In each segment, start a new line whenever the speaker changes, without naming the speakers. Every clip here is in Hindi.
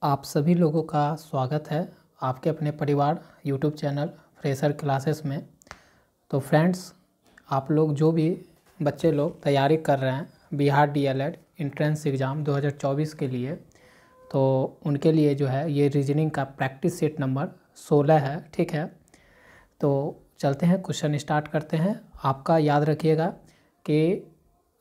आप सभी लोगों का स्वागत है आपके अपने परिवार यूट्यूब चैनल फ्रेशर क्लासेस में। तो फ्रेंड्स, आप लोग जो भी बच्चे लोग तैयारी कर रहे हैं बिहार डीएलएड एंट्रेंस एग्ज़ाम 2024 के लिए, तो उनके लिए जो है ये रीजनिंग का प्रैक्टिस सेट नंबर 16 है। ठीक है, तो चलते हैं, क्वेश्चन स्टार्ट करते हैं। आपका याद रखिएगा कि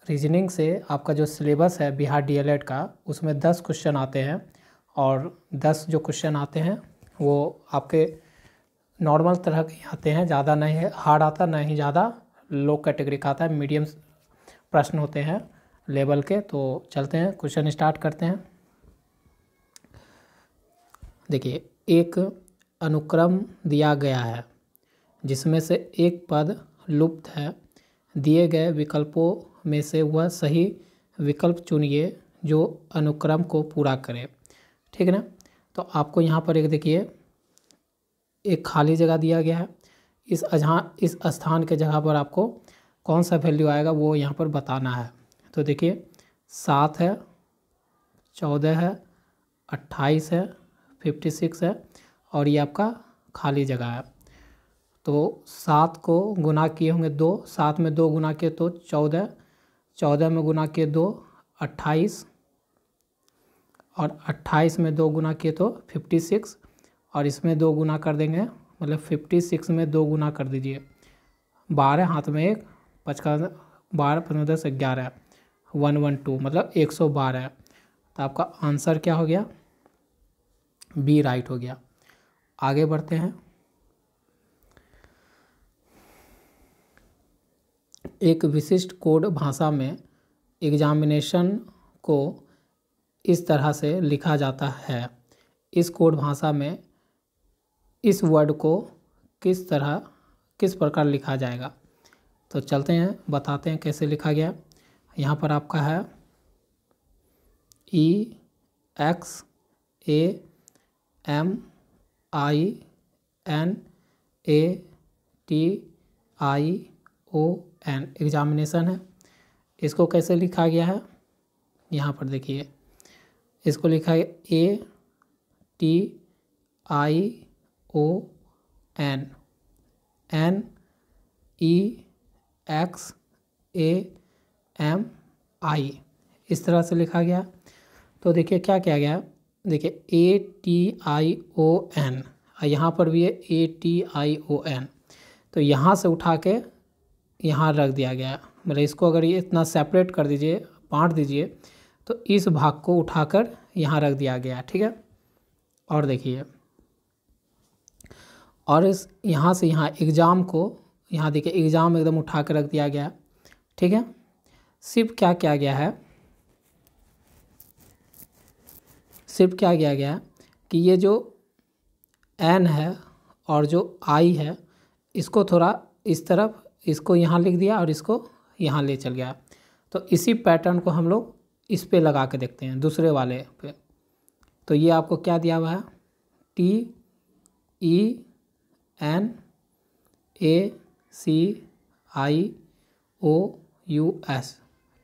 रीजनिंग से आपका जो सिलेबस है बिहार डीएलएड का, उसमें 10 क्वेश्चन आते हैं और 10 जो क्वेश्चन आते हैं वो आपके नॉर्मल तरह के आते हैं, ज़्यादा नहीं है हार्ड आता, नहीं ही ज़्यादा लो कैटेगरी का आता है, मीडियम प्रश्न होते हैं लेवल के। तो चलते हैं, क्वेश्चन स्टार्ट करते हैं। देखिए, एक अनुक्रम दिया गया है जिसमें से एक पद लुप्त है। दिए गए विकल्पों में से वह सही विकल्प चुनिए जो अनुक्रम को पूरा करे। ठीक है ना। तो आपको यहाँ पर एक देखिए एक खाली जगह दिया गया है। इस स्थान के जगह पर आपको कौन सा वैल्यू आएगा वो यहाँ पर बताना है। तो देखिए 7 है, 14 है, 28 है, 56 है और ये आपका खाली जगह है। तो 7 को गुना किए होंगे 2, 7 में 2 गुना किए तो 14, 14 में गुना किए 2 28 और 28 में 2 गुना किए तो 56 और इसमें 2 गुना कर देंगे, मतलब 56 में 2 गुना कर दीजिए। 12 हाथ में 1, 55 12 15 10 11 112 मतलब 112 है। तो आपका आंसर क्या हो गया? बी राइट हो गया। आगे बढ़ते हैं। एक विशिष्ट कोड भाषा में एग्जामिनेशन को इस तरह से लिखा जाता है। इस कोड भाषा में इस वर्ड को किस प्रकार लिखा जाएगा। तो चलते हैं, बताते हैं कैसे लिखा गया। यहाँ पर आपका है EXAMINATION एग्जामिनेशन है। इसको कैसे लिखा गया है? यहाँ पर देखिए, इसको लिखा है ATION इस तरह से लिखा गया। तो देखिए क्या किया गया, देखिए ATION, यहाँ पर भी है ATION। तो यहाँ से उठा के यहाँ रख दिया गया, मतलब इसको अगर ये इतना सेपरेट कर दीजिए, बांट दीजिए, तो इस भाग को उठाकर यहाँ रख दिया गया। ठीक है, और देखिए, और इस यहाँ से यहाँ एग्ज़ाम को, यहाँ देखिए एग्ज़ाम एकदम उठा कर रख दिया गया। ठीक है, सिर्फ क्या किया गया है, सिर्फ क्या किया गया कि ये जो एन है और जो आई है, इसको थोड़ा इस तरफ, इसको यहाँ लिख दिया और इसको यहाँ ले चल गया। तो इसी पैटर्न को हम लोग इस पे लगा के देखते हैं, दूसरे वाले पे। तो ये आपको क्या दिया हुआ है, TENACIOUS,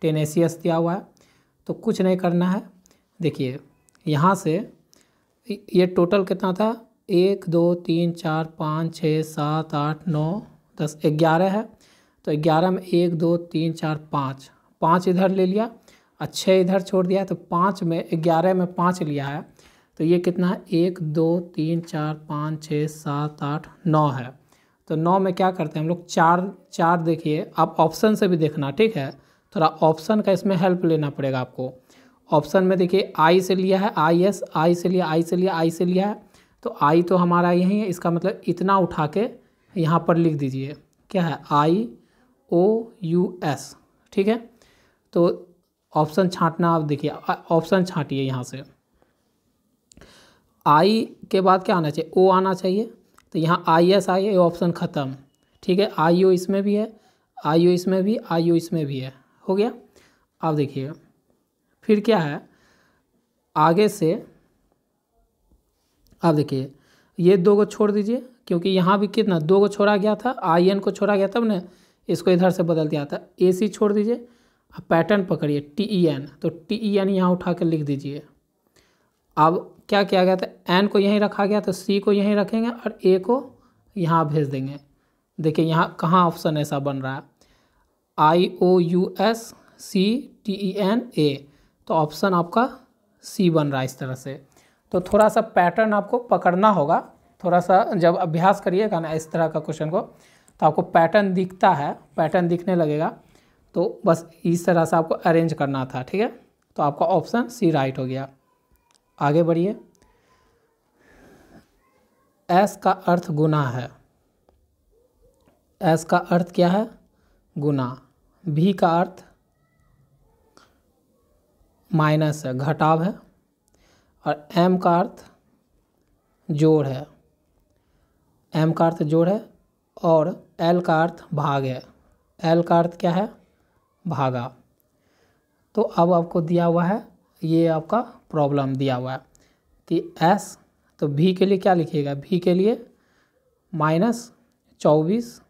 टेनेसियस दिया हुआ है। तो कुछ नहीं करना है। देखिए यहाँ से ये टोटल कितना था, 1 2 3 4 5 6 7 8 9 10 11 है। तो 11 में 1 2 3 4 5 इधर ले लिया और 6 इधर छोड़ दिया। तो 5 में 11 में 5 लिया है, तो ये कितना है, 1 2 3 4 5 6 7 8 9 है। तो 9 में क्या करते हैं हम लोग, 4 देखिए, आप ऑप्शन से भी देखना। ठीक है, थोड़ा ऑप्शन का इसमें हेल्प लेना पड़ेगा आपको। ऑप्शन में देखिए आई से लिया है, IS, आई से लिया, आई से लिया, आई से लिया है। तो आई तो हमारा यही है, इसका मतलब इतना उठा के यहाँ पर लिख दीजिए, क्या है, IOUS। ठीक है, तो ऑप्शन छांटना, आप देखिए ऑप्शन छांटिए, यहाँ से आई के बाद क्या आना चाहिए, ओ आना चाहिए। तो यहाँ IS आई है, ऑप्शन ख़त्म। ठीक है, IO इसमें भी है, IO इसमें भी, IO इसमें भी है, हो गया। अब देखिए फिर क्या है आगे से, अब देखिए ये 2 को छोड़ दीजिए, क्योंकि यहाँ भी कितना 2 को छोड़ा गया था, IN को छोड़ा गया, तब ने इसको इधर से बदल दिया था। AC छोड़ दीजिए, पैटर्न पकड़िए TEN, तो TEN यहाँ उठा कर लिख दीजिए। अब क्या किया गया था, एन को यहीं रखा गया तो सी को यहीं रखेंगे और ए को यहाँ भेज देंगे। देखिए यहाँ कहाँ ऑप्शन ऐसा बन रहा है, IOUSCTENA, तो ऑप्शन आपका सी बन रहा है इस तरह से। तो थोड़ा सा पैटर्न आपको पकड़ना होगा, थोड़ा सा जब अभ्यास करिएगा ना इस तरह का क्वेश्चन को तो आपको पैटर्न दिखता है, पैटर्न दिखने लगेगा। तो बस इस तरह से आपको अरेंज करना था, ठीक है। तो आपका ऑप्शन सी राइट हो गया। आगे बढ़िए। एस का अर्थ गुना है। एस का अर्थ क्या है, गुना। भी का अर्थ माइनस है, घटाव है। और एम का अर्थ जोड़ है, एम का अर्थ जोड़ है। और एल का अर्थ भाग है, एल का अर्थ क्या है, भागा। तो अब आपको दिया हुआ है, ये आपका प्रॉब्लम दिया हुआ है कि एस, तो भी के लिए क्या लिखिएगा, भी के लिए -24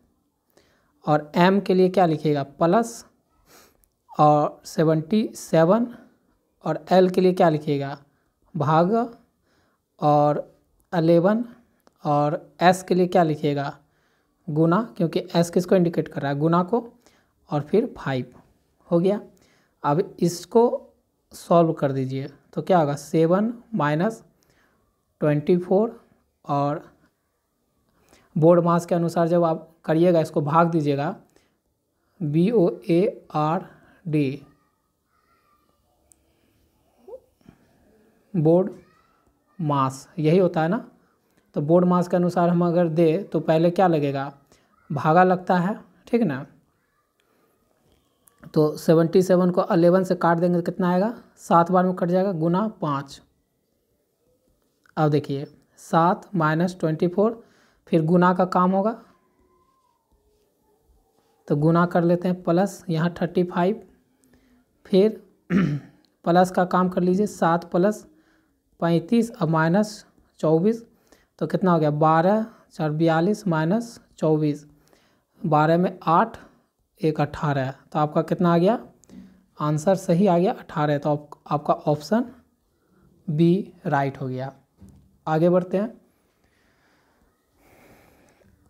और एम के लिए क्या लिखिएगा, प्लस और 77 और एल के लिए क्या लिखिएगा, भाग और 11 और एस के लिए क्या लिखिएगा, गुना, क्योंकि एस किसको इंडिकेट कर रहा है, गुना को, और फिर 5 हो गया। अब इसको सॉल्व कर दीजिए तो क्या होगा, 7 - 24 और बोर्ड मास के अनुसार जब आप करिएगा इसको भाग दीजिएगा, BOARD बोर्ड मास यही होता है ना। तो बोर्ड मास के अनुसार हम अगर दे तो पहले क्या लगेगा, भागा लगता है, ठीक है ना। तो 77 को 11 से काट देंगे तो कितना आएगा, 7 बार में कट जाएगा, गुना 5। अब देखिए 7 - 24 फिर गुना का काम होगा, तो गुना कर लेते हैं, प्लस यहाँ 35 फिर प्लस का काम कर लीजिए, 7 + 35 अब -24 तो कितना हो गया, 12 × 4 = 42 -24, 12 में 8 1 18, तो आपका कितना आ गया, आंसर सही आ गया 18। तो आपका ऑप्शन बी राइट हो गया। आगे बढ़ते हैं।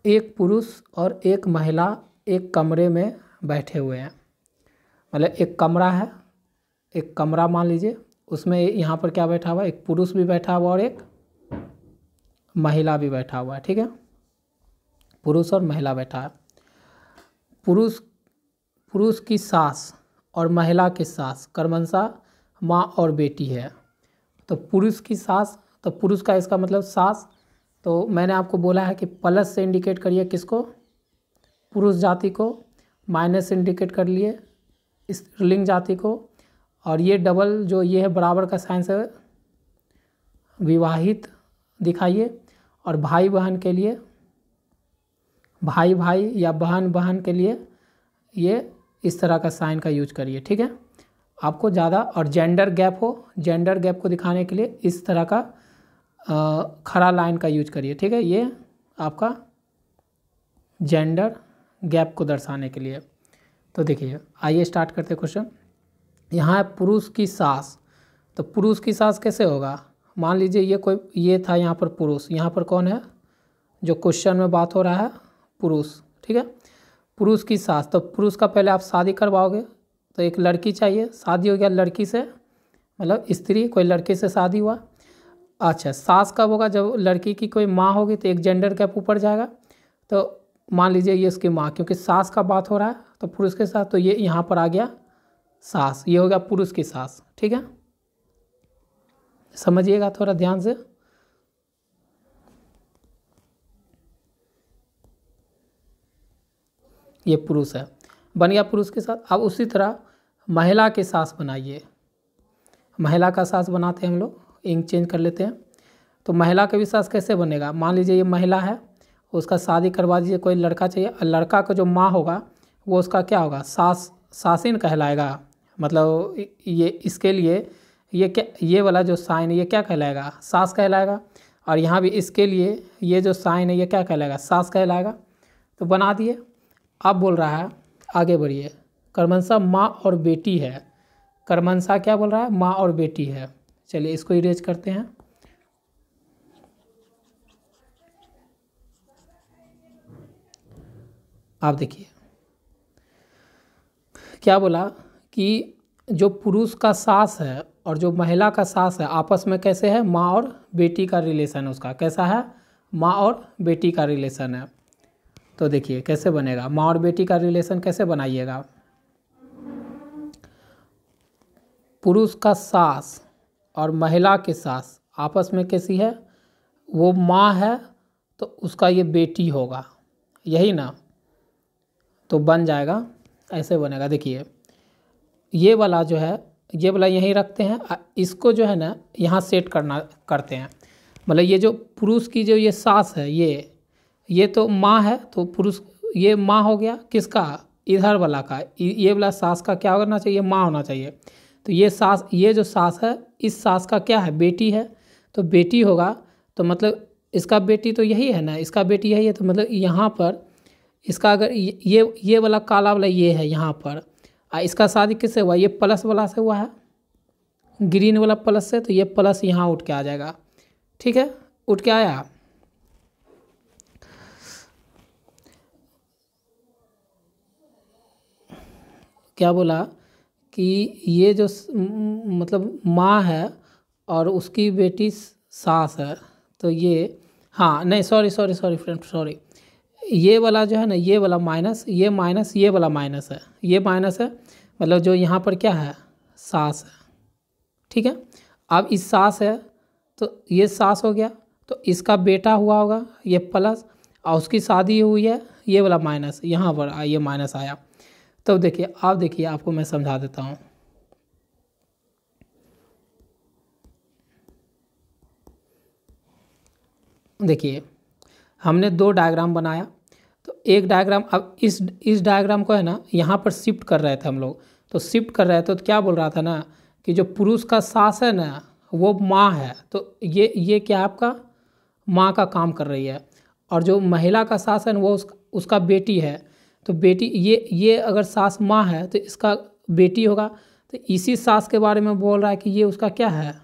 एक पुरुष और एक महिला एक कमरे में बैठे हुए हैं, मतलब एक कमरा है, एक कमरा मान लीजिए, उसमें यहाँ पर क्या बैठा हुआ है, एक पुरुष भी बैठा हुआ और एक महिला भी बैठा हुआ है, ठीक है। पुरुष और महिला बैठा है। पुरुष की सास और महिला की सास क्रमशः माँ और बेटी है। तो पुरुष की सास, तो पुरुष का इसका मतलब सास, तो मैंने आपको बोला है कि प्लस से इंडिकेट करिए किसको, पुरुष जाति को, माइनस से इंडिकेट कर लिए स्त्रीलिंग जाति को, और ये डबल जो ये है बराबर का साइन से विवाहित दिखाइए, और भाई बहन के लिए, भाई भाई या बहन बहन के लिए ये इस तरह का साइन का यूज करिए, ठीक है। आपको ज़्यादा, और जेंडर गैप हो, जेंडर गैप को दिखाने के लिए इस तरह का खड़ा लाइन का यूज करिए, ठीक है। ये आपका जेंडर गैप को दर्शाने के लिए। तो देखिए आइए स्टार्ट करते हैं क्वेश्चन। यहाँ है पुरुष की सास, तो पुरुष की सास कैसे होगा, मान लीजिए ये कोई, ये था यहाँ पर पुरुष, यहाँ पर कौन है जो क्वेश्चन में बात हो रहा है, पुरुष, ठीक है। पुरुष की सास, तो पुरुष का पहले आप शादी करवाओगे तो एक लड़की चाहिए, शादी हो गया लड़की से, मतलब स्त्री, कोई लड़के से शादी हुआ। अच्छा, सास कब होगा, जब लड़की की कोई माँ होगी तो एक जेंडर गैप ऊपर जाएगा। तो मान लीजिए ये उसकी माँ, क्योंकि सास का बात हो रहा है तो पुरुष के साथ, तो ये यहाँ पर आ गया सास, ये हो गया पुरुष की सास, ठीक है। समझिएगा थोड़ा ध्यान से। ये पुरुष है, बन गया पुरुष के साथ। अब उसी तरह महिला के सास बनाइए, महिला का सास बनाते हैं हम लोग, इंक चेंज कर लेते हैं। तो महिला के भी सास कैसे बनेगा, मान लीजिए ये महिला है, उसका शादी करवा दीजिए, कोई लड़का चाहिए, लड़का का जो माँ होगा वो उसका क्या होगा, सास, सासिन कहलाएगा। मतलब ये इसके लिए ये क्या, ये वाला जो साइन है ये क्या कहलाएगा, सास कहलाएगा। और यहाँ भी इसके लिए ये जो साइन है ये क्या कहलाएगा, सास कहलाएगा। तो बना दिए। अब बोल रहा है आगे बढ़िए, क्रमशः माँ और बेटी है, क्रमशः क्या बोल रहा है, माँ और बेटी है। चलिए इसको इरेज करते हैं, आप देखिए क्या बोला कि जो पुरुष का सास है और जो महिला का सास है आपस में कैसे है, माँ और बेटी का रिलेशन है उसका, कैसा है, माँ और बेटी का रिलेशन है। तो देखिए कैसे बनेगा, माँ और बेटी का रिलेशन कैसे बनाइएगा। पुरुष का सास और महिला के सास आपस में कैसी है, वो माँ है तो उसका ये बेटी होगा, यही ना। तो बन जाएगा, ऐसे बनेगा। देखिए ये वाला जो है, ये वाला यहीं रखते हैं, इसको जो है ना यहाँ सेट करते हैं। मतलब ये जो पुरुष की जो ये सास है, ये तो माँ है, तो पुरुष ये माँ हो गया किसका, इधर वाला का। ये वाला सास का क्या होना चाहिए, माँ होना चाहिए। तो ये सास, ये जो सास है इस सास का क्या है, बेटी है। तो बेटी होगा तो मतलब इसका बेटी तो यही है ना, इसका बेटी यही है। तो मतलब यहाँ पर इसका अगर ये वाला काला वाला ये है यहाँ पर, इसका शादी किससे हुआ, ये प्लस वाला से हुआ है, ग्रीन वाला प्लस से। तो ये प्लस यहाँ उठ के आ जाएगा, ठीक है, उठ के आया। क्या बोला कि ये जो मतलब माँ है और उसकी बेटी सास है, तो ये, हाँ नहीं सॉरी फ्रेंड सॉरी, ये वाला जो है ना, ये वाला माइनस, ये माइनस, ये वाला माइनस है, ये माइनस है। मतलब जो यहाँ पर क्या है, सास है, ठीक है। अब इस सास है तो ये सास हो गया, तो इसका बेटा हुआ होगा ये प्लस, और उसकी शादी हुई है ये वाला माइनस, यहाँ पर ये माइनस आया। तो देखिए आप, देखिए आपको मैं समझा देता हूँ। देखिए हमने दो डायग्राम बनाया, तो एक डायग्राम, अब इस डायग्राम को है ना यहाँ पर शिफ्ट कर रहे थे हम लोग। तो शिफ्ट कर रहे थे तो क्या बोल रहा था ना कि जो पुरुष का सास है ना वो माँ है, तो ये क्या आपका माँ का काम कर रही है। और जो महिला का सास है ना वो उसका बेटी है। तो बेटी, ये अगर सास माँ है तो इसका बेटी होगा। तो इसी सास के बारे में बोल रहा है कि ये उसका क्या है,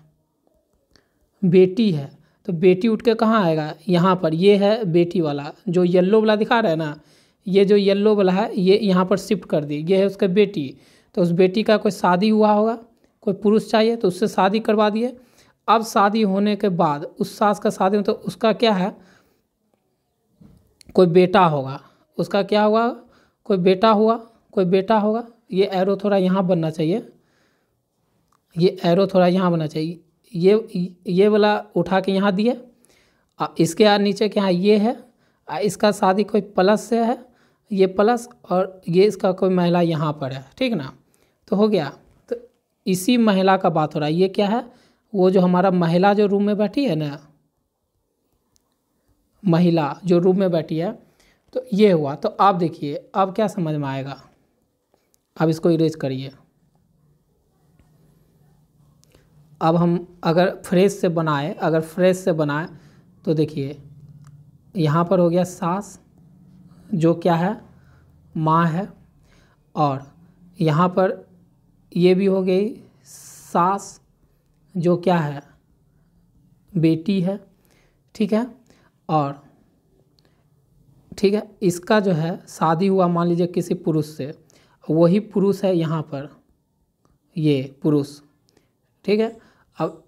बेटी है। तो बेटी उठ के कहाँ आएगा, यहाँ पर। ये है बेटी वाला, जो येलो वाला दिखा रहा है ना, ये जो येलो वाला है ये यहाँ पर शिफ्ट कर दी, ये है उसका बेटी। तो उस बेटी का कोई शादी हुआ होगा, कोई पुरुष चाहिए तो उससे शादी करवा दिए। अब शादी होने के बाद उस सास का शादी हो तो उसका क्या है, कोई बेटा होगा, उसका क्या हुआ, कोई बेटा हुआ, कोई बेटा होगा। ये एरो थोड़ा यहाँ बनना चाहिए, ये एरो थोड़ा यहाँ बनना चाहिए। ये वाला उठा के यहाँ दिए, इसके नीचे क्या है, ये है, इसका शादी कोई प्लस से है, ये प्लस, और ये इसका कोई महिला यहाँ पर है, ठीक ना। तो हो गया। तो इसी महिला का बात हो रहा है। ये क्या है, वो जो हमारा महिला जो रूम में बैठी है ना, महिला जो रूम में बैठी है, तो ये हुआ। तो आप देखिए अब क्या समझ में आएगा। अब इसको इरेज करिए। अब हम अगर फ्रेश से बनाए, तो देखिए यहाँ पर हो गया सास जो क्या है, माँ है, और यहाँ पर ये भी हो गई सास जो क्या है, बेटी है, ठीक है। और ठीक है, इसका जो है शादी हुआ मान लीजिए किसी पुरुष से, वही पुरुष है यहाँ पर, ये पुरुष, ठीक है। अब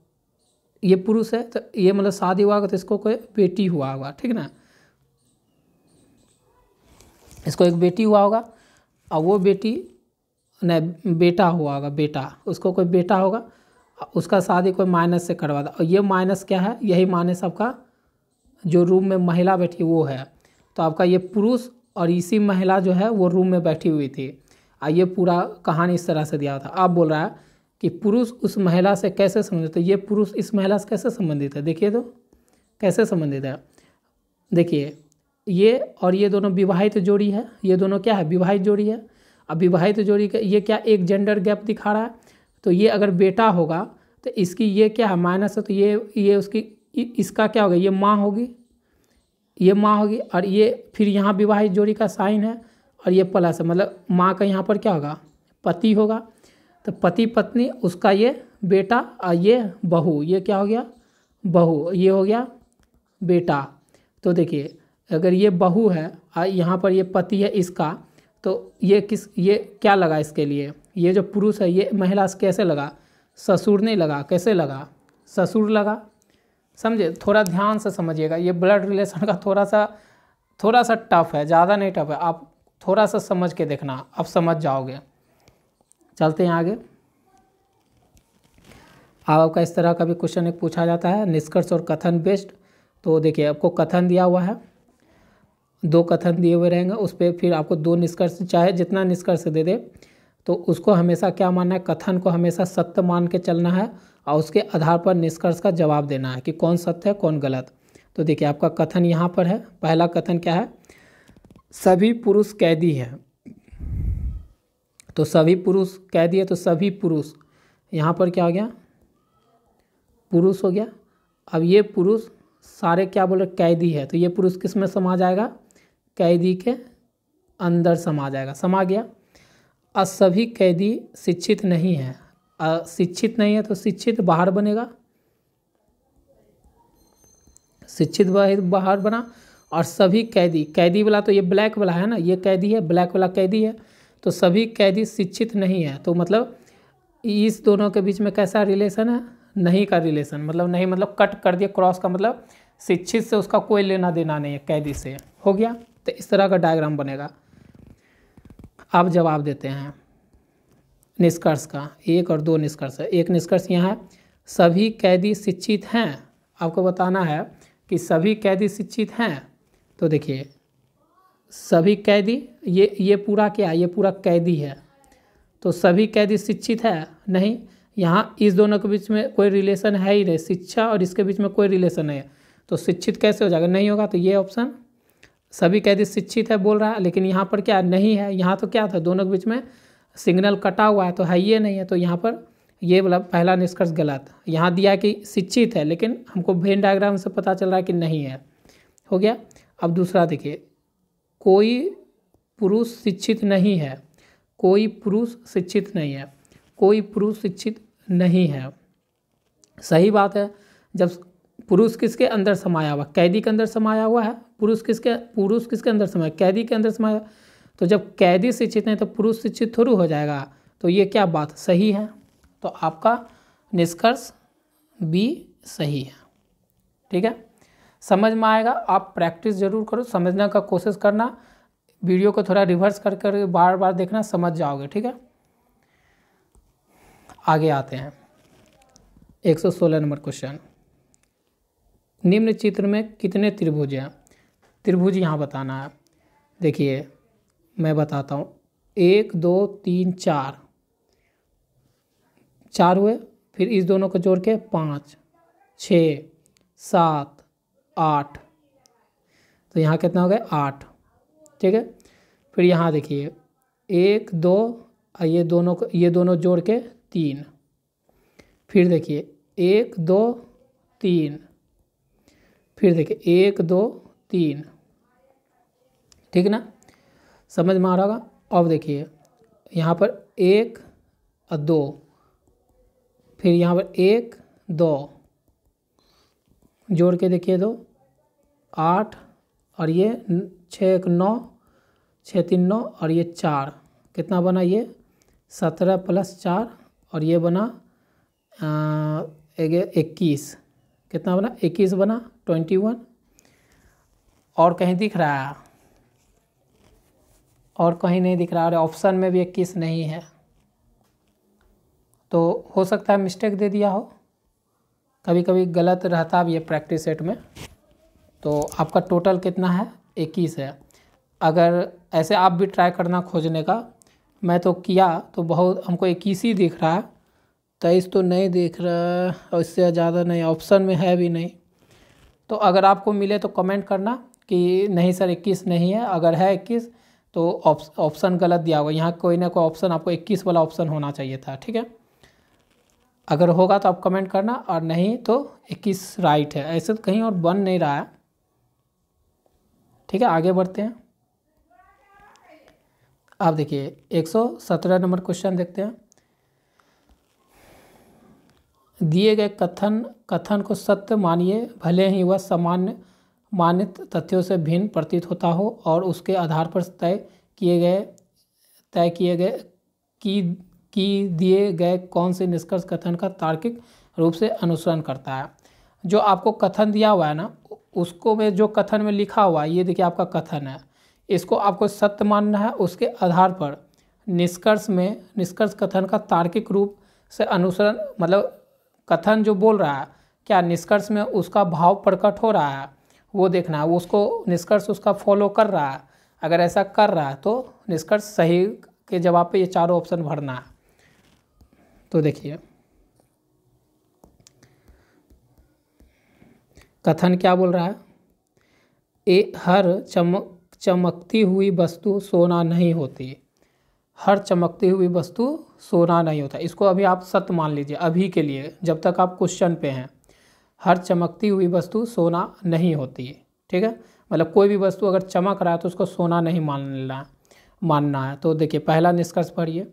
ये पुरुष है तो ये मतलब शादी हुआ होगा तो इसको कोई बेटी हुआ होगा, ठीक ना, इसको एक बेटी हुआ होगा, और वो बेटी नहीं बेटा हुआ होगा, बेटा, उसको कोई बेटा होगा, उसका शादी कोई माइनस से करवा दो। और ये माइनस क्या है, यही माइनस आपका जो रूम में महिला बैठी वो है। तो आपका ये पुरुष और इसी महिला जो है वो रूम में बैठी हुई थी। ये पूरा कहानी इस तरह से दिया था। आप बोल रहा है कि पुरुष उस महिला से कैसे संबंधित है, ये पुरुष इस महिला से कैसे संबंधित है, देखिए तो कैसे संबंधित है। देखिए ये और ये दोनों विवाहित जोड़ी है, ये दोनों क्या है, विवाहित जोड़ी है। अब विवाहित जोड़ी का ये क्या एक जेंडर गैप दिखा रहा है। तो ये अगर बेटा होगा तो इसकी ये क्या है, माइनस है, तो ये उसकी इसका क्या होगा, ये माँ होगी, ये माँ होगी। और ये फिर यहाँ विवाहित जोड़ी का साइन है और ये प्लस है, मतलब माँ का यहाँ पर क्या होगा, पति होगा। तो पति पत्नी, उसका ये बेटा और ये बहू, ये क्या हो गया, बहू, ये हो गया बेटा। तो देखिए अगर ये बहू है यहाँ पर ये पति है इसका, तो ये क्या लगा इसके लिए, ये जो पुरुष है ये महिला से कैसे लगा, ससुर नहीं लगा, कैसे लगा, ससुर लगा। समझे, थोड़ा ध्यान से समझिएगा, ये ब्लड रिलेशन का थोड़ा सा टफ है, ज़्यादा नहीं टफ है, आप थोड़ा सा समझ के देखना, आप समझ जाओगे। चलते हैं आगे। अब आपका इस तरह का भी क्वेश्चन एक पूछा जाता है, निष्कर्ष और कथन बेस्ड। तो देखिए आपको कथन दिया हुआ है, 2 कथन दिए हुए रहेंगे, उस पर फिर आपको 2 निष्कर्ष, चाहे जितना निष्कर्ष दे दे तो उसको हमेशा क्या मानना है, कथन को हमेशा सत्य मान के चलना है और उसके आधार पर निष्कर्ष का जवाब देना है कि कौन सत्य है कौन गलत। तो देखिए आपका कथन यहाँ पर है, पहला कथन क्या है, सभी पुरुष कैदी हैं। तो सभी पुरुष कैदी है, तो सभी पुरुष यहाँ पर क्या हो गया, पुरुष हो गया। अब ये पुरुष सारे क्या बोल रहे, कैदी है, तो ये पुरुष किस में समा जाएगा, कैदी के अंदर समा जाएगा, समा गया। और सभी कैदी शिक्षित नहीं है, शिक्षित नहीं है तो शिक्षित बाहर बनेगा, शिक्षित बाहर बना। और सभी कैदी वाला तो ये ब्लैक वाला है ना, ये कैदी है, ब्लैक वाला कैदी है, तो सभी कैदी शिक्षित नहीं है, तो मतलब इस दोनों के बीच में कैसा रिलेशन है, नहीं का रिलेशन, मतलब नहीं मतलब कट कर दिया, क्रॉस का मतलब शिक्षित से उसका कोई लेना देना नहीं है, कैदी से, हो गया। तो इस तरह का डायग्राम बनेगा। आप जवाब देते हैं निष्कर्ष का, 1 और 2 निष्कर्ष है। एक निष्कर्ष यहाँ है, सभी कैदी शिक्षित हैं, आपको बताना है कि सभी कैदी शिक्षित हैं। तो देखिए सभी कैदी, ये पूरा क्या है, ये पूरा कैदी है, तो सभी कैदी शिक्षित है नहीं, यहाँ इस दोनों के बीच में कोई रिलेशन है ही नहीं, शिक्षा और इसके बीच में कोई रिलेशन नहीं है, तो शिक्षित कैसे हो जाएगा, नहीं होगा। तो ये ऑप्शन सभी कैदी शिक्षित है बोल रहा है, लेकिन यहाँ पर क्या नहीं है, यहाँ तो क्या था, दोनों के बीच में सिग्नल कटा हुआ है, तो है ये नहीं है, तो यहाँ पर ये वाला पहला निष्कर्ष गलत। यहाँ दिया कि शिक्षित है, लेकिन हमको वेन डायग्राम से पता चल रहा है कि नहीं है, हो गया। अब दूसरा देखिए, कोई पुरुष शिक्षित नहीं है, कोई पुरुष शिक्षित नहीं है, कोई पुरुष शिक्षित नहीं है, सही बात है। जब पुरुष किसके अंदर समाया हुआ, कैदी के अंदर समाया हुआ है, पुरुष किसके अंदर समाया, कैदी के अंदर समाया। तो जब कैदी शिक्षित नहीं तो पुरुष शिक्षित थोड़ी हो जाएगा, तो ये क्या बात सही है, तो आपका निष्कर्ष बी सही है। ठीक है, समझ में आएगा, आप प्रैक्टिस जरूर करो, समझने का कोशिश करना, वीडियो को थोड़ा रिवर्स कर कर बार बार देखना, समझ जाओगे। ठीक है, आगे आते हैं 116 नंबर क्वेश्चन, निम्न चित्र में कितने त्रिभुज हैं, त्रिभुज यहाँ बताना है। देखिए मैं बताता हूँ, 1 2 3 4 हुए, फिर इस दोनों को जोड़ के 5 6 7 8, तो यहाँ कितना हो गया 8। ठीक है, फिर यहाँ देखिए 1 2, ये दोनों जोड़ के 3, फिर देखिए 1 2 3, फिर देखिए 1 2 3, ठीक ना, समझ में आ रहा होगा। अब देखिए यहाँ पर 1 और 2, फिर यहाँ पर 1 2, जोड़ के देखिए 2 8, और ये 6 1 9, 6 3 9, और ये 4, कितना बना ये 17 + 4, और ये बना 21, कितना बना 21 बना 21। और कहीं दिख रहा है, और कहीं नहीं दिख रहा, और ऑप्शन में भी 21 नहीं है, तो हो सकता है मिस्टेक दे दिया हो, कभी कभी गलत रहता भी है प्रैक्टिस सेट में। तो आपका टोटल कितना है 21 है। अगर ऐसे आप भी ट्राई करना खोजने का, मैं तो किया तो बहुत हमको 21 ही दिख रहा है, 23 तो नहीं दिख रहा, और इससे ज़्यादा नहीं, ऑप्शन में है भी नहीं। तो अगर आपको मिले तो कमेंट करना कि नहीं सर 21 नहीं है, अगर है 21 तो ऑप्शन गलत दिया होगा, यहाँ कोई ना कोई ऑप्शन आपको 21 वाला ऑप्शन होना चाहिए था। ठीक है, अगर होगा तो आप कमेंट करना, और नहीं तो 21 राइट है, ऐसे तो कहीं और बन नहीं रहा है। ठीक है, आगे बढ़ते हैं। आप देखिए 117 नंबर क्वेश्चन देखते हैं। दिए गए कथन को सत्य मानिए, भले ही वह सामान्य मान्य तथ्यों से भिन्न प्रतीत होता हो और उसके आधार पर तय किए गए कि दिए गए कौन से निष्कर्ष कथन का तार्किक रूप से अनुसरण करता है। जो आपको कथन दिया हुआ है ना, उसको में जो कथन में लिखा हुआ है, ये देखिए आपका कथन है, इसको आपको सत्य मानना है। उसके आधार पर निष्कर्ष कथन का तार्किक रूप से अनुसरण, मतलब कथन जो बोल रहा है क्या निष्कर्ष में उसका भाव प्रकट हो रहा है, वो देखना है। वो उसको निष्कर्ष उसका फॉलो कर रहा है। अगर ऐसा कर रहा है तो निष्कर्ष सही के जवाब पे ये चारों ऑप्शन भरना है। तो देखिए कथन क्या बोल रहा है, हर चमकती हुई वस्तु सोना नहीं होती। हर चमकती हुई वस्तु सोना नहीं होता। इसको अभी आप सत्य मान लीजिए अभी के लिए, जब तक आप क्वेश्चन पे हैं। हर चमकती हुई वस्तु सोना नहीं होती, ठीक है। मतलब कोई भी वस्तु अगर चमक रहा है तो उसको सोना नहीं मानना है। तो देखिए पहला निष्कर्ष पढ़िए,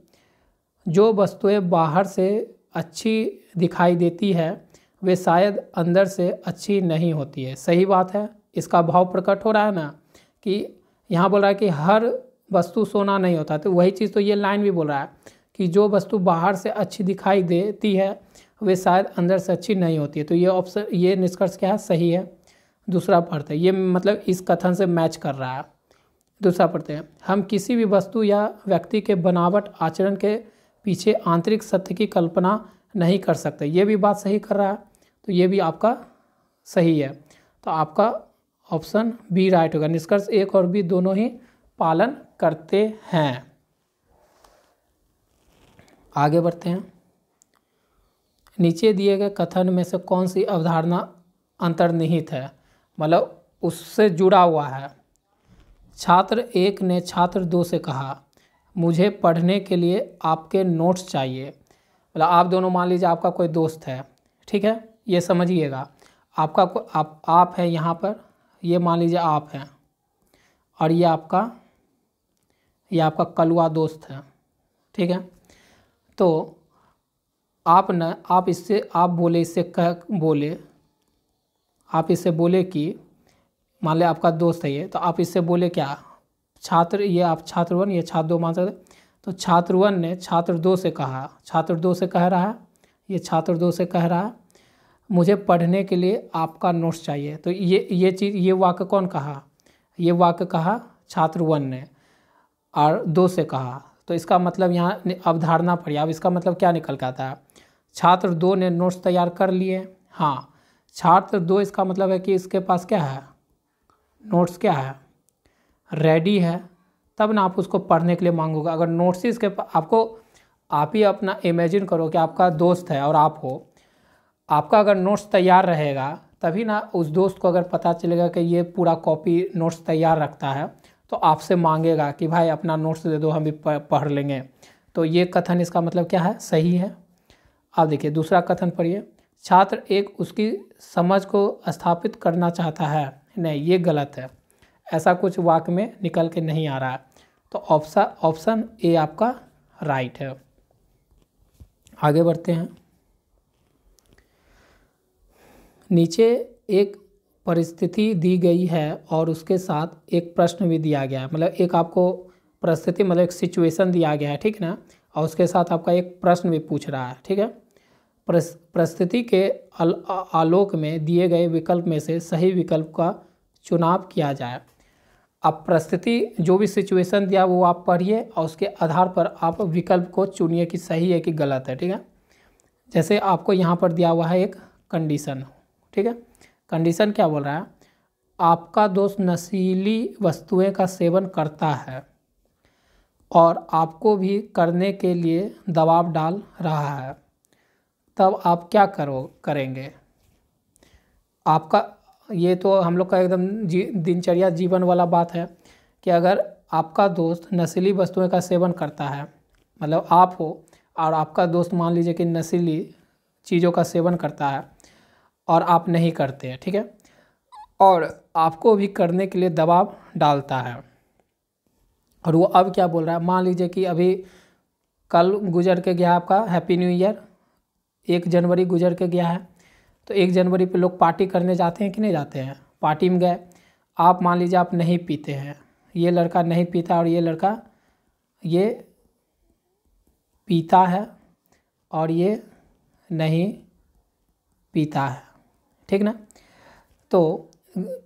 जो वस्तुएं बाहर से अच्छी दिखाई देती है वे शायद अंदर से अच्छी नहीं होती है। सही बात है, इसका भाव प्रकट हो रहा है ना, कि यहाँ बोल रहा है कि हर वस्तु सोना नहीं होता। तो वही चीज़ तो ये लाइन भी बोल रहा है कि जो वस्तु बाहर से अच्छी दिखाई देती है वे शायद अंदर से अच्छी नहीं होती है। तो ये ऑप्शन, ये निष्कर्ष क्या है, सही है। दूसरा पढ़ते हैं, ये मतलब इस कथन से मैच कर रहा है। दूसरा पढ़ते हैं, हम किसी भी वस्तु या व्यक्ति के बनावट आचरण के पीछे आंतरिक सत्य की कल्पना नहीं कर सकते। ये भी बात सही कर रहा है। तो ये भी आपका सही है। तो आपका ऑप्शन बी राइट होगा। निष्कर्ष 1 और बी दोनों ही पालन करते हैं। आगे बढ़ते हैं, नीचे दिए गए कथन में से कौन सी अवधारणा अंतर्निहित है, मतलब उससे जुड़ा हुआ है। छात्र 1 ने छात्र 2 से कहा, मुझे पढ़ने के लिए आपके नोट्स चाहिए। मतलब आप दोनों, मान लीजिए आपका कोई दोस्त है, ठीक है, ये समझिएगा। आपका आप है यहाँ पर, ये मान लीजिए आप हैं, और ये आपका कलवा दोस्त है, ठीक है। तो आप इससे बोले कि मान लिया आपका दोस्त है ये, तो आप इससे बोले क्या, छात्र, ये आप छात्र 1, ये छात्र 2 मान सकते। तो छात्र 1 ने छात्र 2 से कहा, छात्र 2 से कह रहा है, ये छात्र 2 से कह रहा है, मुझे पढ़ने के लिए आपका नोट्स चाहिए। तो ये वाक्य कौन कहा, ये वाक्य कहा छात्र 1 ने, और 2 से कहा। तो इसका मतलब यहाँ अवधारणा पढ़िए। अब इसका मतलब क्या निकल के आता है, छात्र 2 ने नोट्स तैयार कर लिए। हाँ, छात्र 2 इसका मतलब है कि इसके पास क्या है, नोट्स क्या है, रेडी है, तब ना आप उसको पढ़ने के लिए मांगोगे। अगर नोट्स ही इसके आप ही अपना इमेजिन करो कि आपका दोस्त है और आप हो, आपका अगर नोट्स तैयार रहेगा तभी ना उस दोस्त को अगर पता चलेगा कि ये पूरा कॉपी नोट्स तैयार रखता है, तो आपसे मांगेगा कि भाई अपना नोट्स दे दो, हम भी पढ़ लेंगे। तो ये कथन इसका मतलब क्या है, सही है। अब देखिए दूसरा कथन पढ़िए, छात्र 1 उसकी समझ को स्थापित करना चाहता है। नहीं, ये गलत है, ऐसा कुछ वाक्य में निकल के नहीं आ रहा है। तो ऑप्शन ए आपका राइट है। आगे बढ़ते हैं, नीचे एक परिस्थिति दी गई है और उसके साथ एक प्रश्न भी दिया गया है। मतलब एक आपको परिस्थिति, मतलब एक सिचुएशन दिया गया है, ठीक है ना, और उसके साथ आपका एक प्रश्न भी पूछ रहा है, ठीक है। परिस्थिति के आलोक में दिए गए विकल्प में से सही विकल्प का चुनाव किया जाए। अब परिस्थिति, जो भी सिचुएशन दिया वो आप पढ़िए और उसके आधार पर आप विकल्प को चुनिए कि सही है कि गलत है, ठीक है। जैसे आपको यहाँ पर दिया हुआ है एक कंडीशन, ठीक है। कंडीशन क्या बोल रहा है, आपका दोस्त नशीली वस्तुएं का सेवन करता है और आपको भी करने के लिए दबाव डाल रहा है, तब आप क्या करेंगे। आपका, ये तो हम लोग का एकदम दिनचर्या जीवन वाला बात है कि अगर आपका दोस्त नशीली वस्तुएं का सेवन करता है, मतलब आप हो और आपका दोस्त मान लीजिए कि नशीली चीज़ों का सेवन करता है और आप नहीं करते हैं, ठीक है, और आपको भी करने के लिए दबाव डालता है, और वो अब क्या बोल रहा है, मान लीजिए कि अभी कल गुजर के गया आपका हैप्पी न्यू ईयर, 1 जनवरी गुजर के गया है। तो 1 जनवरी पे लोग पार्टी करने जाते हैं कि नहीं जाते हैं, पार्टी में गए, आप मान लीजिए आप नहीं पीते हैं, ये लड़का नहीं पीता और ये लड़का ये पीता है और ये नहीं पीता है, ठीक ना। तो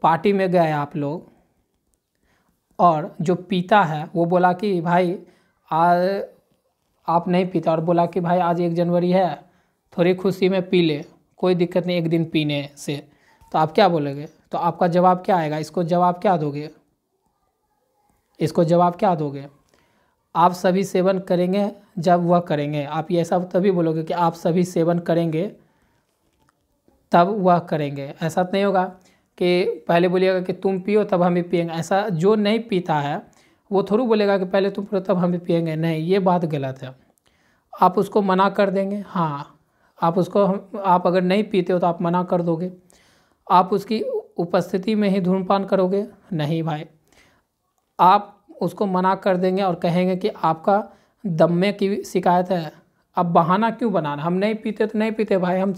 पार्टी में गए आप लोग और जो पीता है वो बोला कि भाई आप नहीं पीता और बोला कि भाई आज 1 जनवरी है, थोड़ी खुशी में पी ले, कोई दिक्कत नहीं एक दिन पीने से, तो आप क्या बोलोगे? तो आपका जवाब क्या आएगा? इसको जवाब क्या दोगे? इसको जवाब क्या दोगे? आप सभी सेवन करेंगे जब वह करेंगे, आप ये ऐसा तभी बोलोगे कि आप सभी सेवन करेंगे तब वह करेंगे। ऐसा तो नहीं होगा कि पहले बोलिएगा कि तुम पियो तब हम भी पिएंगे, ऐसा जो नहीं पीता है वो थोड़ी बोलेगा कि पहले तुम पियो तब हम भी पिएंगे, नहीं, ये बात गलत है। आप उसको मना कर देंगे, हाँ आप उसको आप अगर नहीं पीते हो तो आप मना कर दोगे। आप उसकी उपस्थिति में ही धूम्रपान करोगे? नहीं भाई, आप उसको मना कर देंगे और कहेंगे कि आपका दम्मे की शिकायत है। अब बहाना क्यों बनाना? हम नहीं पीते तो नहीं पीते भाई, हम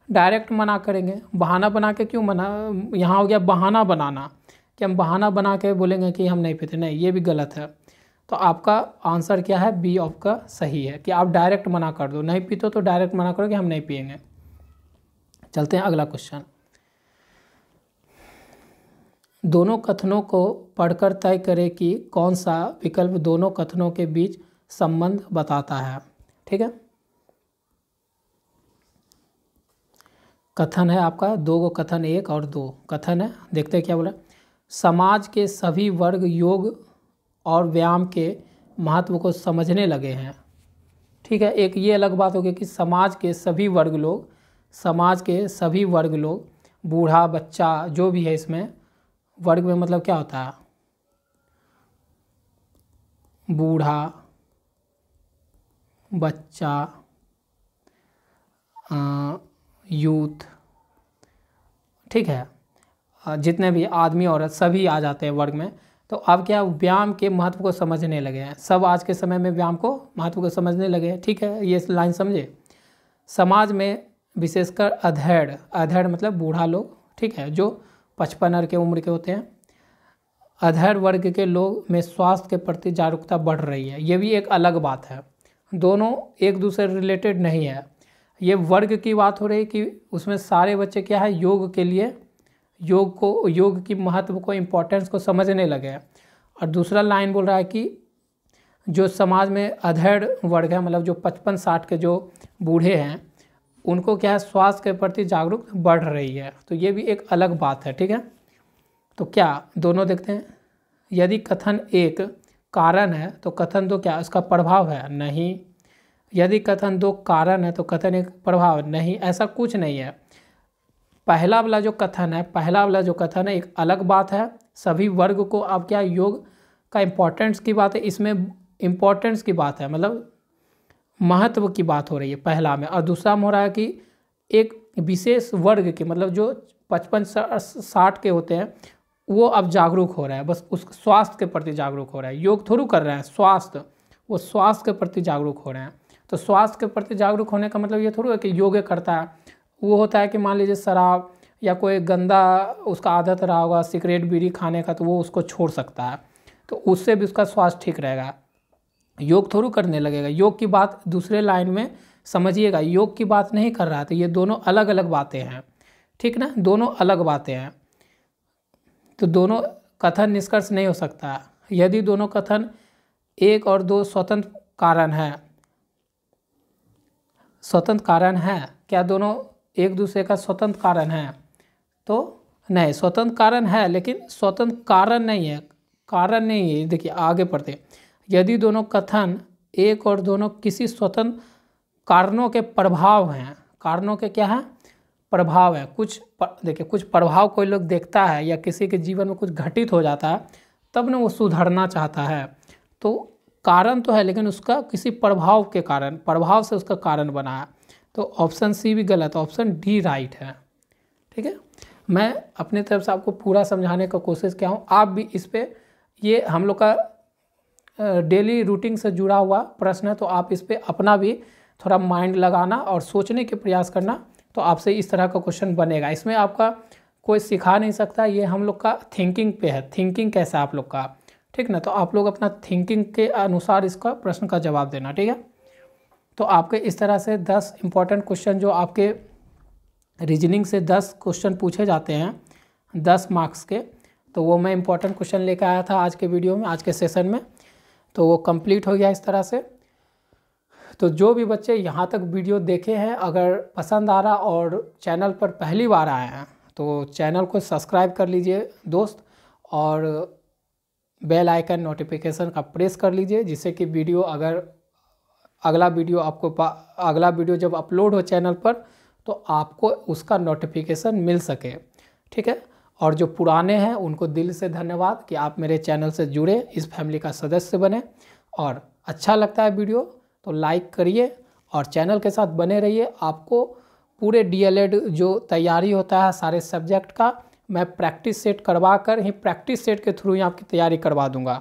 डायरेक्ट मना करेंगे, बहाना बना के क्यों मना? यहाँ हो गया बहाना बनाना कि हम बहाना बना के बोलेंगे कि हम नहीं पीते, नहीं, ये भी गलत है। तो आपका आंसर क्या है? बी ऑफ का सही है कि आप डायरेक्ट मना कर दो, नहीं पीते तो डायरेक्ट मना करो कि हम नहीं पिएंगे। चलते हैं अगला क्वेश्चन। दोनों कथनों को पढ़कर तय करें कि कौन सा विकल्प दोनों कथनों के बीच संबंध बताता है, ठीक है। कथन है आपका 2 गो कथन, 1 और 2 कथन है। देखते हैं क्या बोला। समाज के सभी वर्ग योग और व्यायाम के महत्व को समझने लगे हैं, ठीक है। एक ये अलग बात होगी कि समाज के सभी वर्ग लोग, बूढ़ा बच्चा जो भी है, इसमें वर्ग में मतलब क्या होता है? बूढ़ा बच्चा, यूथ, ठीक है, जितने भी आदमी औरत सभी आ जाते हैं वर्ग में। तो अब क्या व्यायाम के महत्व को समझने लगे हैं, सब आज के समय में व्यायाम को महत्व को समझने लगे हैं, ठीक है, ये लाइन समझे। समाज में विशेषकर अधेड़ मतलब बूढ़ा लोग, ठीक है, जो 55 के उम्र के होते हैं, अधेड़ वर्ग के लोग में स्वास्थ्य के प्रति जागरूकता बढ़ रही है। ये भी एक अलग बात है, दोनों एक दूसरे रिलेटेड नहीं है। ये वर्ग की बात हो रही है कि उसमें सारे बच्चे क्या है, योग के लिए योग की महत्व को, इम्पोर्टेंस को समझने लगे हैं। और दूसरा लाइन बोल रहा है कि जो समाज में अधेड़ वर्ग है, मतलब जो 55-60 के जो बूढ़े हैं, उनको क्या है, स्वास्थ्य के प्रति जागरूक बढ़ रही है। तो ये भी एक अलग बात है, ठीक है। तो क्या दोनों देखते हैं। यदि कथन 1 कारण है तो कथन 2 क्या, उसका प्रभाव है? नहीं। यदि कथन 2 कारण है तो कथन 1 प्रभाव? नहीं, ऐसा कुछ नहीं है। पहला वाला जो कथन है एक अलग बात है, सभी वर्ग को आप क्या, योग का इम्पोर्टेंस की बात है, इसमें इम्पोर्टेंस की बात है, मतलब महत्व की बात हो रही है पहला में। और दूसरा में हो रहा है कि एक विशेष वर्ग के, मतलब जो 55-60 के होते हैं, वो अब जागरूक हो रहा है, बस उस स्वास्थ्य के प्रति जागरूक हो रहा है, योग थोड़ी कर रहे हैं, वो स्वास्थ्य के प्रति जागरूक हो रहे हैं। तो स्वास्थ्य के प्रति जागरूक होने का मतलब ये थोड़ी है कि योग करता है। वो होता है कि मान लीजिए शराब या कोई गंदा उसका आदत रहा होगा सिगरेट बीड़ी खाने का, तो वो उसको छोड़ सकता है, तो उससे भी उसका स्वास्थ्य ठीक रहेगा। योग थोड़ी करने लगेगा। योग की बात दूसरे लाइन में समझिएगा, योग की बात नहीं कर रहा है। तो ये दोनों अलग अलग बातें हैं, ठीक ना, दोनों अलग बातें हैं। तो दोनों कथन निष्कर्ष नहीं हो सकता। यदि दोनों कथन 1 और 2 स्वतंत्र कारण है, क्या दोनों एक दूसरे का स्वतंत्र कारण है? तो नहीं, स्वतंत्र कारण है लेकिन स्वतंत्र कारण नहीं है। देखिए आगे पढ़ते। यदि दोनों कथन 1 और दोनों किसी स्वतंत्र कारणों के प्रभाव हैं, कारणों के क्या है, प्रभाव है, देखिए कुछ प्रभाव कोई लोग देखता है या किसी के जीवन में कुछ घटित हो जाता है, तब ना वो सुधरना चाहता है। तो कारण तो है लेकिन उसका किसी प्रभाव के कारण, प्रभाव से उसका कारण बना है। तो ऑप्शन सी भी गलत, ऑप्शन डी राइट है, ठीक है। मैं अपने तरफ से आपको पूरा समझाने का कोशिश किया हूँ, आप भी इस पे, ये हम लोग का डेली रूटीन से जुड़ा हुआ प्रश्न है, तो आप इस पे अपना भी थोड़ा माइंड लगाना और सोचने के प्रयास करना, तो आपसे इस तरह का क्वेश्चन बनेगा। इसमें आपका कोई सिखा नहीं सकता, ये हम लोग का थिंकिंग पे है, थिंकिंग कैसा है आप लोग का, ठीक ना। तो आप लोग अपना थिंकिंग के अनुसार इसका प्रश्न का जवाब देना, ठीक है। तो आपके इस तरह से 10 इंपॉर्टेंट क्वेश्चन जो आपके रीजनिंग से 10 क्वेश्चन पूछे जाते हैं 10 मार्क्स के, तो वो मैं इंपॉर्टेंट क्वेश्चन लेकर आया था आज के वीडियो में, आज के सेशन में। तो वो कंप्लीट हो गया इस तरह से। तो जो भी बच्चे यहाँ तक वीडियो देखे हैं, अगर पसंद आ रहा और चैनल पर पहली बार आए हैं तो चैनल को सब्सक्राइब कर लीजिए दोस्त, और बेल आइकन नोटिफिकेशन का प्रेस कर लीजिए, जिससे कि वीडियो अगर अगला वीडियो जब अपलोड हो चैनल पर तो आपको उसका नोटिफिकेशन मिल सके, ठीक है। और जो पुराने हैं उनको दिल से धन्यवाद कि आप मेरे चैनल से जुड़े, इस फैमिली का सदस्य बने। और अच्छा लगता है वीडियो तो लाइक करिए और चैनल के साथ बने रहिए। आपको पूरे डीएलएड जो तैयारी होता है सारे सब्जेक्ट का, मैं प्रैक्टिस सेट करवा कर ही, प्रैक्टिस सेट के थ्रू ही आपकी तैयारी करवा दूंगा।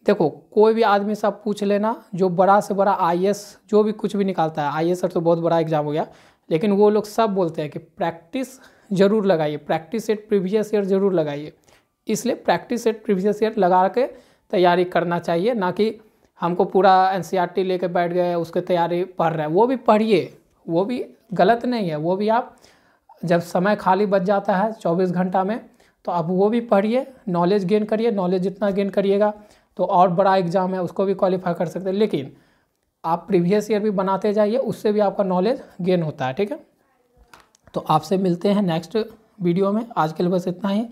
देखो कोई भी आदमी से आप पूछ लेना, जो बड़ा से बड़ा आईएएस जो भी कुछ भी निकालता है, आईएएस तो बहुत बड़ा एग्जाम हो गया, लेकिन वो लोग सब बोलते हैं कि प्रैक्टिस ज़रूर लगाइए, प्रैक्टिस सेट प्रीवियस ईयर ज़रूर लगाइए। इसलिए प्रैक्टिस सेट प्रीवियस ईयर लगा के तैयारी करना चाहिए, ना कि हमको पूरा एनसीईआरटी लेके बैठ गए उसके तैयारी पढ़ रहे हैं। वो भी पढ़िए, वो भी गलत नहीं है, वो भी आप जब समय खाली बच जाता है 24 घंटा में तो आप वो भी पढ़िए, नॉलेज गेन करिए। नॉलेज जितना गेन करिएगा तो और बड़ा एग्जाम है उसको भी क्वालिफाई कर सकते हैं, लेकिन आप प्रीवियस ईयर भी बनाते जाइए, उससे भी आपका नॉलेज गेन होता है, ठीक है। तो आपसे मिलते हैं नेक्स्ट वीडियो में। आज के लिए बस इतना ही।